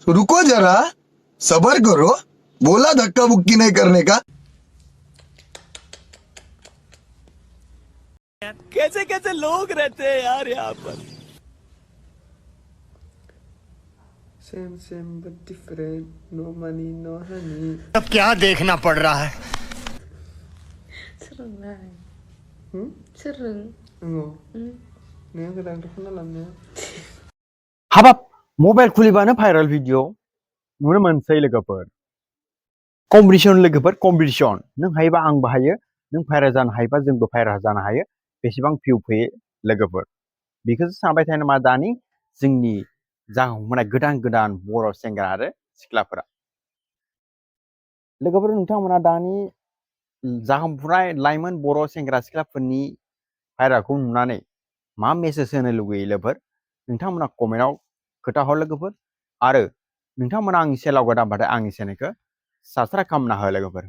रुको जरा, सबर करो, बोला धक्का बुक्की नहीं करने का। कैसे कैसे लोग रहते हैं यार यहाँ पर। Same but different. No money, no honey. अब क्या देखना पड़ रहा है? Serem lah. Hmm? Serem. Enggak. Nih kadang terkenalannya. हाबाब मबाइल खुलिबानो भाइरेल भिडिअ नुनो मोनसै लोगोफोर कम्पिटिशन नों हायोबा आं बाहायो नों भाइरेल जानो हायोबा जोंबो भाइरेल जानो हायो बेसेबां भिउ फैयो लोगोफोर बेखौसो सानबाय थायो नामा दानि जोंनि जाखांफुनाय गोदान बर' सेंग्रा आरो सिख्लाफोरा लोगोफोर नोंथांमोना दानि जाखांफुनाय लाइमोन बर' सेंग्रा सिख्लाफोरनि भाइरेलखौ नुनानै मा मेसेज होनो लुगैयो लोगोफोर नोंथांमोना कमेन्टआव खोथा हर लोगोफोर आरो नोंथांमोना आंनि चेनेलाव गोदानबाथाय आंनि चेनेलखौ साबस्क्राइब खालामना हो लोगोफोर।